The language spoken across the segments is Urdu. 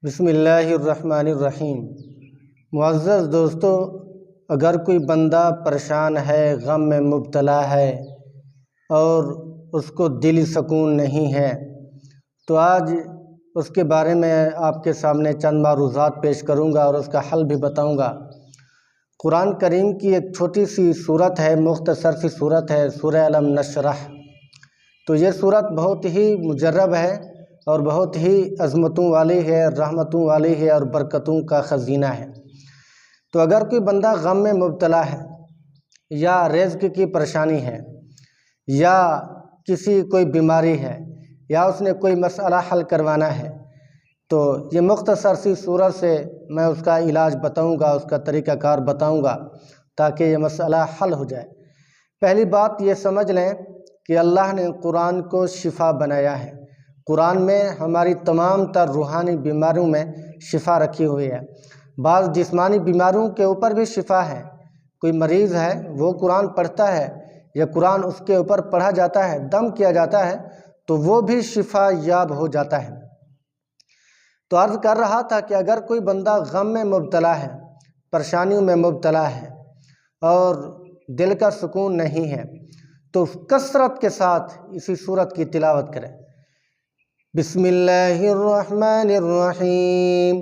بسم اللہ الرحمن الرحیم۔ معزز دوستو، اگر کوئی بندہ پریشان ہے، غم میں مبتلا ہے اور اس کو دلی سکون نہیں ہے تو آج اس کے بارے میں آپ کے سامنے چند معروضات پیش کروں گا اور اس کا حل بھی بتاؤں گا۔ قرآن کریم کی ایک چھوٹی سی صورت ہے، مختصر سی صورت ہے، سورہ الم نشرح۔ تو یہ صورت بہت ہی مجرب ہے اور بہت ہی عظمتوں والی ہے، رحمتوں والی ہے اور برکتوں کا خزینہ ہے۔ تو اگر کوئی بندہ غم میں مبتلا ہے یا رزق کی پریشانی ہے یا کوئی بیماری ہے یا اس نے کوئی مسئلہ حل کروانا ہے تو یہ مختصر سی صورت سے میں اس کا علاج بتاؤں گا، اس کا طریقہ کار بتاؤں گا تاکہ یہ مسئلہ حل ہو جائے۔ پہلی بات یہ سمجھ لیں کہ اللہ نے قرآن کو شفا بنایا ہے۔ قرآن میں ہماری تمام تر روحانی بیماریوں میں شفا رکھی ہوئی ہے۔ بعض جسمانی بیماریوں کے اوپر بھی شفا ہے۔ کوئی مریض ہے، وہ قرآن پڑھتا ہے یا قرآن اس کے اوپر پڑھا جاتا ہے، دم کیا جاتا ہے تو وہ بھی شفا یاب ہو جاتا ہے۔ تو عرض کر رہا تھا کہ اگر کوئی بندہ غم میں مبتلا ہے، پریشانیوں میں مبتلا ہے اور دل کا سکون نہیں ہے تو کثرت کے ساتھ اسی سورت کی تلاوت کرے۔ بسم اللہ الرحمن الرحیم۔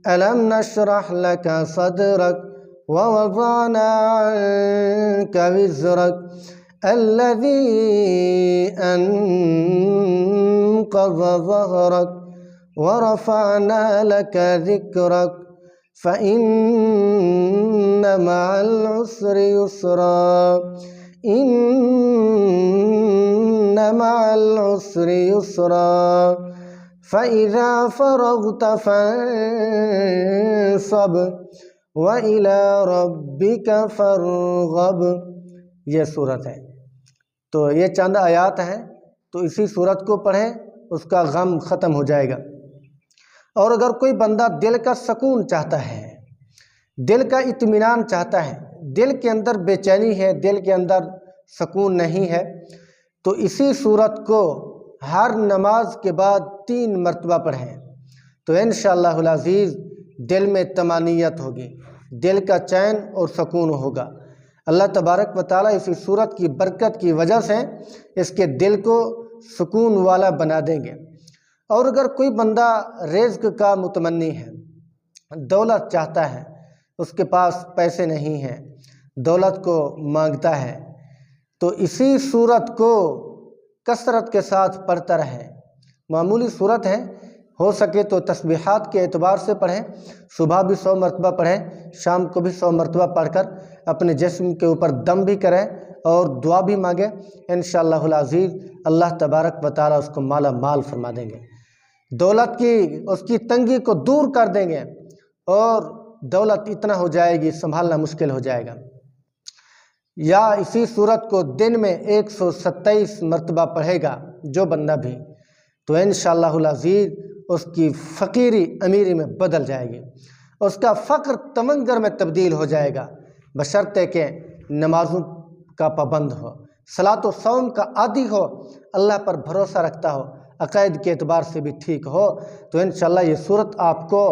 الم نشرح لک صدرک ووضعنا عنک وزرک الذی انقض ظہرک ورفعنا لک ذکرک فإن مع العسر یسرا ان مع العسر یسرا فإذا فرغت فانصب وإلى ربك فارغب۔ یہ صورت ہے۔ تو یہ چند آیات ہیں، تو اسی صورت کو پڑھیں، اس کا غم ختم ہو جائے گا۔ اور اگر کوئی بندہ دل کا سکون چاہتا ہے، دل کا اطمینان چاہتا ہے، دل کے اندر بے چینی ہے، دل کے اندر سکون نہیں ہے تو اسی صورت کو ہر نماز کے بعد 3 مرتبہ پڑھیں تو انشاءاللہ العزیز دل میں طمانینت ہوگی، دل کا چین اور سکون ہوگا۔ اللہ تبارک و تعالیٰ اسی صورت کی برکت کی وجہ سے اس کے دل کو سکون والا بنا دیں گے۔ اور اگر کوئی بندہ رزق کا متمنی ہے، دولت چاہتا ہے، اس کے پاس پیسے نہیں ہیں، دولت کو مانگتا ہے تو اسی صورت کو کثرت کے ساتھ پڑھتا رہے۔ معمولی صورت ہے، ہو سکے تو تسبیحات کے اعتبار سے پڑھیں، صبح بھی 100 مرتبہ پڑھیں، شام کو بھی 100 مرتبہ پڑھ کر اپنے جسم کے اوپر دم بھی کریں اور دعا بھی مانگیں۔ انشاءاللہ العزیز اللہ تبارک و تعالیٰ اس کو مالا مال فرما دیں گے، دولت کی اس کی تنگی کو دور کر دیں گے اور دولت اتنا ہو جائے گی سنبھالنا مشکل ہو جائے گا۔ یا اسی صورت کو دن میں 127 مرتبہ پڑھے گا جو بندہ بھی تو انشاءاللہ العزیز اس کی فقیری امیری میں بدل جائے گی، اس کا فقر تمنگر میں تبدیل ہو جائے گا، بشرطے کہ نمازوں کا پابند ہو، صلاۃ و صوم کا عادی ہو، اللہ پر بھروسہ رکھتا ہو، عقائد کے اعتبار سے بھی ٹھیک ہو تو انشاءاللہ یہ صورت آپ کو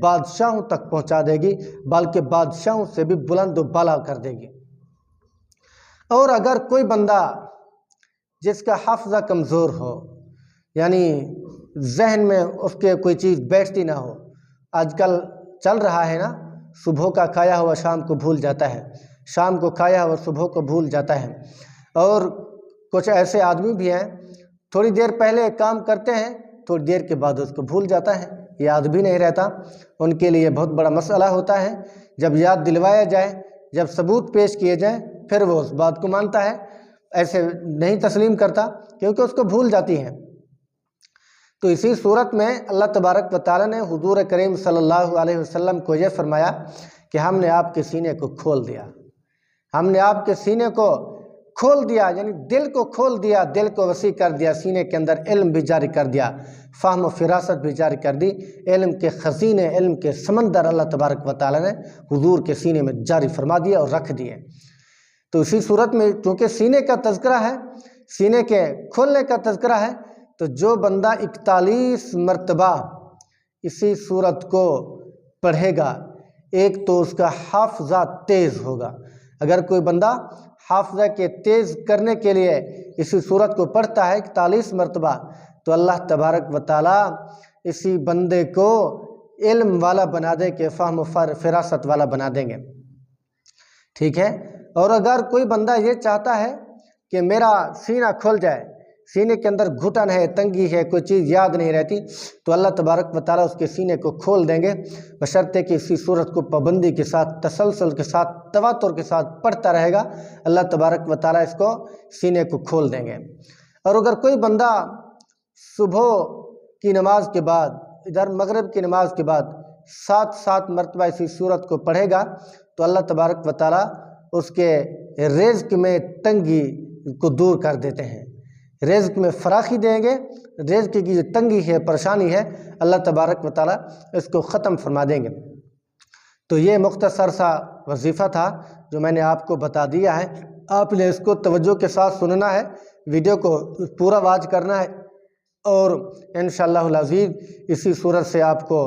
بادشاہوں تک پہنچا دے گی، بلکہ بادشاہوں سے بھی بلند و بالا کر دے گی۔ اور اگر کوئی بندہ جس کا حافظہ کمزور ہو، یعنی ذہن میں اس کے کوئی چیز بیٹھتی نہ ہو، آج کل چل رہا ہے نا، صبح کا کھایا ہوا شام کو بھول جاتا ہے، شام کو کھایا ہوا صبح کو بھول جاتا ہے۔ اور کچھ ایسے آدمی بھی ہیں تھوڑی دیر پہلے کام کرتے ہیں، تھوڑی دیر کے بعد اس کو بھول جاتا ہے، یاد بھی نہیں رہتا۔ ان کے لیے بہت بڑا مسئلہ ہوتا ہے، جب یاد دلوایا جائے، جب ثبوت پیش کیے جائیں پھر وہ اس بات کو مانتا ہے، ایسے نہیں تسلیم کرتا کیونکہ اس کو بھول جاتی ہیں۔ تو اسی صورت میں اللہ تبارک و تعالیٰ نے حضور کریم صلی اللہ علیہ وسلم کو یہ فرمایا کہ ہم نے آپ کے سینے کو کھول دیا، ہم نے آپ کے سینے کو کھول دیا، یعنی دل کو کھول دیا، دل کو وسیع کر دیا، سینے کے اندر علم بھی جاری کر دیا، فہم و فراست بھی جاری کر دی، علم کے خزینے، علم کے سمندر اللہ تبارک و تعالیٰ نے حضور کے سینے میں جاری فرما دیا اور رکھ دیے۔ تو اسی صورت میں چونکہ سینے کا تذکرہ ہے، سینے کے کھولنے کا تذکرہ ہے، تو جو بندہ 41 مرتبہ اسی صورت کو پڑھے گا، ایک تو اس کا حافظہ تیز ہوگا۔ اگر کوئی بندہ حافظہ کے تیز کرنے کے لیے اسی صورت کو پڑھتا ہے 41 مرتبہ، تو اللہ تبارک و تعالیٰ اسی بندے کو علم والا بنا دے کہ فہم و فراست والا بنا دیں گے، ٹھیک ہے۔ اور اگر کوئی بندہ یہ چاہتا ہے کہ میرا سینہ کھل جائے، سینے کے اندر گھٹن ہے، تنگی ہے، کوئی چیز یاد نہیں رہتی، تو اللہ تبارک و تعالیٰ اس کے سینے کو کھول دیں گے، بشرطے کہ اسی صورت کو پابندی کے ساتھ، تسلسل کے ساتھ، تواتر کے ساتھ پڑھتا رہے گا، اللہ تبارک و تعالیٰ اس کو سینے کو کھول دیں گے۔ اور اگر کوئی بندہ صبح کی نماز کے بعد، ادھر مغرب کی نماز کے بعد 7 مرتبہ اسی صورت کو پڑھے گا، تو اللہ تبارک و تعالیٰ اس کے رزق میں تنگی کو دور کر دیتے ہیں، رزق میں فراخی دیں گے، رزق کی جو تنگی ہے، پریشانی ہے، اللہ تبارک و تعالیٰ اس کو ختم فرما دیں گے۔ تو یہ مختصر سا وظیفہ تھا جو میں نے آپ کو بتا دیا ہے، آپ نے اس کو توجہ کے ساتھ سننا ہے، ویڈیو کو پورا واچ کرنا ہے، اور انشاءاللہ العزیز اسی صورت سے آپ کو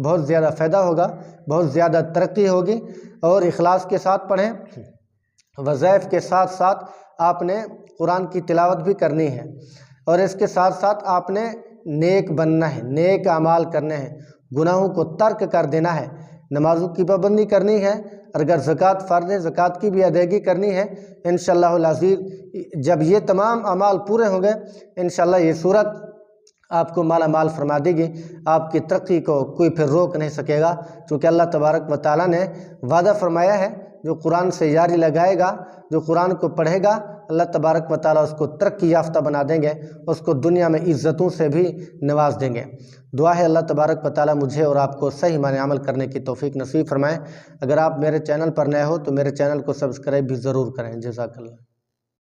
بہت زیادہ فائدہ ہوگا، بہت زیادہ ترقی ہوگی۔ اور اخلاص کے ساتھ پڑھیں، وظائف کے ساتھ ساتھ آپ نے قرآن کی تلاوت بھی کرنی ہے، اور اس کے ساتھ ساتھ آپ نے نیک بننا ہے، نیک اعمال کرنے ہیں، گناہوں کو ترک کر دینا ہے، نمازوں کی پابندی کرنی ہے، اور اگر زکوٰۃ فرض ہے زکوٰۃ کی بھی ادائیگی کرنی ہے۔ انشاءاللہ العزیز جب یہ تمام اعمال پورے ہوں گے، انشاءاللہ یہ صورت آپ کو مالا مال فرما دے گی، آپ کی ترقی کو کوئی پھر روک نہیں سکے گا، چونکہ اللہ تبارک و تعالیٰ نے وعدہ فرمایا ہے، جو قرآن سے یاری لگائے گا، جو قرآن کو پڑھے گا، اللہ تبارک و تعالیٰ اس کو ترقی یافتہ بنا دیں گے، اس کو دنیا میں عزتوں سے بھی نواز دیں گے۔ دعا ہے اللہ تبارک و تعالیٰ مجھے اور آپ کو صحیح معنی عمل کرنے کی توفیق نصیب فرمائے۔ اگر آپ میرے چینل پر نئے ہو تو میرے چینل کو سبسکرائب بھی ضرور کریں۔ جزاک اللہ۔